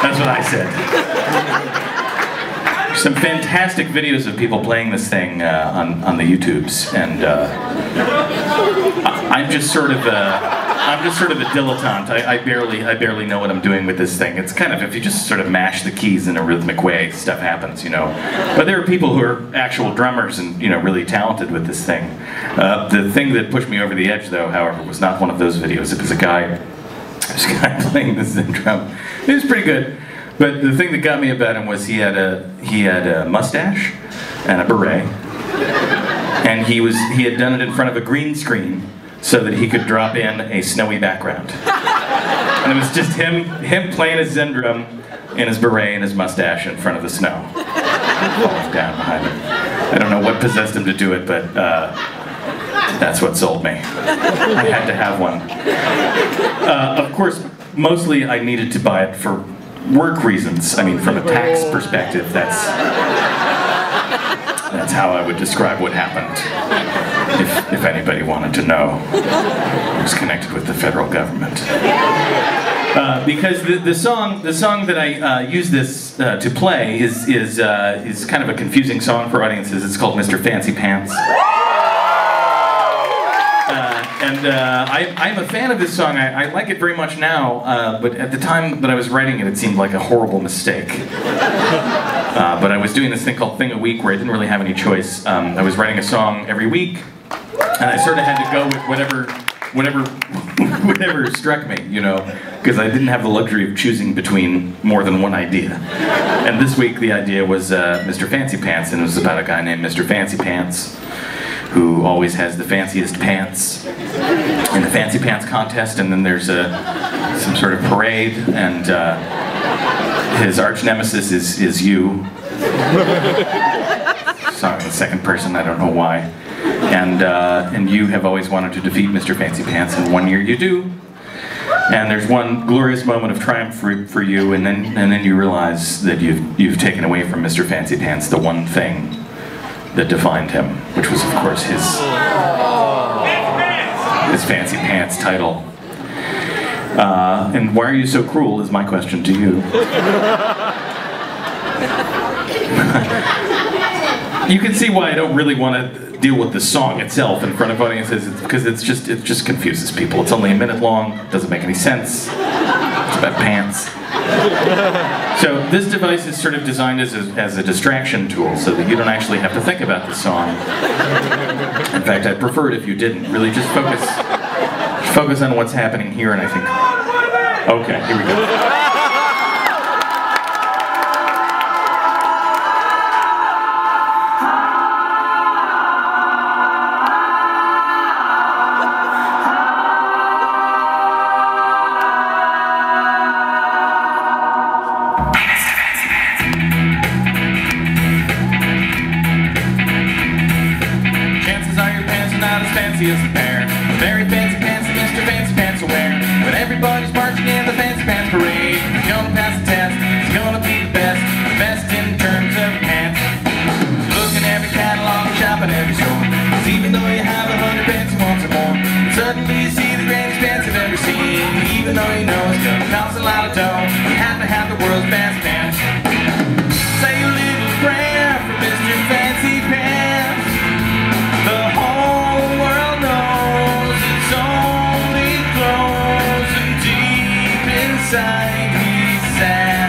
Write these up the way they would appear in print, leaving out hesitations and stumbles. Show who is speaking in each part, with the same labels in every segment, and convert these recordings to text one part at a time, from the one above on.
Speaker 1: That's what I said. Some fantastic videos of people playing this thing on the YouTubes, and I'm just sort of a dilettante. I barely know what I'm doing with this thing. It's kind of, if you just sort of mash the keys in a rhythmic way, stuff happens, you know. But there are people who are actual drummers and, you know, really talented with this thing. The thing that pushed me over the edge, though, however, was not one of those videos. It was a guy playing the Zen drum. It was pretty good. But the thing that got me about him was he had a mustache and a beret, and he had done it in front of a green screen so that he could drop in a snowy background. And it was just him playing his Zen drum in his beret and his mustache in front of the snow, falling down behind him. I don't know what possessed him to do it, but that's what sold me. I had to have one. Of course, mostly I needed to buy it for work reasons. I mean, from a tax perspective, that's how I would describe what happened, if anybody wanted to know. It was connected with the federal government. Because the song that I use this to play is kind of a confusing song for audiences. It's called Mr. Fancy Pants. I'm a fan of this song. I like it very much now, but at the time that I was writing it, it seemed like a horrible mistake. But I was doing this thing called Thing a Week where I didn't really have any choice. I was writing a song every week, and I sort of had to go with whatever struck me, you know, because I didn't have the luxury of choosing between more than one idea. And this week the idea was Mr. Fancy Pants, and it was about a guy named Mr. Fancy Pants, who always has the fanciest pants in the Fancy Pants contest, and then there's some sort of parade, and his arch nemesis is you. Sorry, the second person, I don't know why. And you have always wanted to defeat Mr. Fancy Pants, and one year you do. And there's one glorious moment of triumph for you, and then you realize that you've taken away from Mr. Fancy Pants the one thing that defined him, which was, of course, his Fancy Pants title. And why are you so cruel is my question to you. You can see why I don't really want to deal with the song itself in front of audiences, because it just confuses people. It's only a minute long, doesn't make any sense. It's about pants. So this device is sort of designed as a distraction tool, so that you don't actually have to think about the song. In fact, I'd prefer it if you didn't. Really just focus on what's happening here, and I think, okay, here we go. Fanciest pair, very fancy pants that Mr. Fancy Pants will wear. When everybody's marching in the Fancy Pants parade, he's gonna pass the test, he's gonna be the best in terms of pants. Look in every catalog, shop at every store, 'cause even though you have 100 pants, you want some more. And suddenly you see the greatest pants you've ever seen. Even though you know it's gonna cost a lot of dough, you have to have the world's best pants. Say a little prayer for Mr. Fancy Pants. The whole world knows it's only close and deep inside he's sad.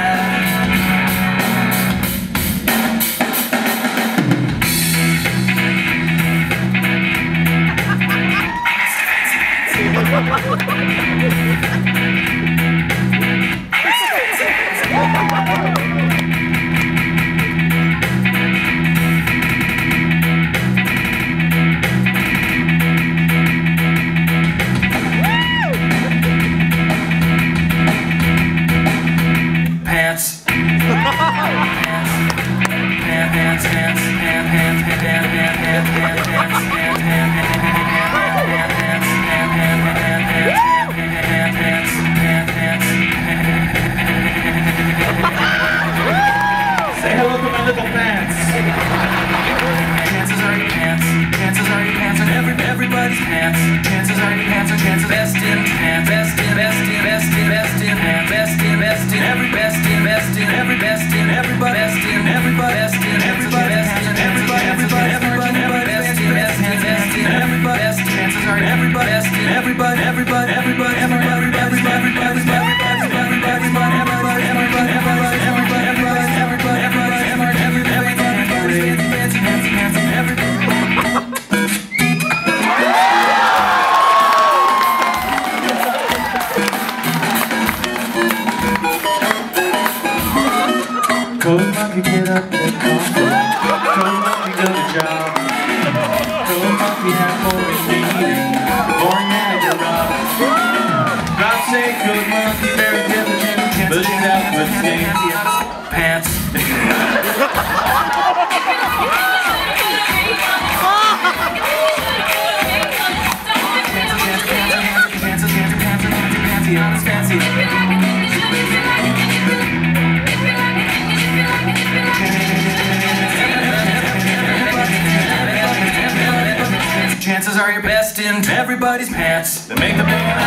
Speaker 1: Code monkey, get up and coffee. Code monkey, go to job. Code monkey, have boring meeting. Boring manager, Rob. God say, code monkey, very diligent. But it's out with pants. Chances are you're best in everybody's pants. They make the band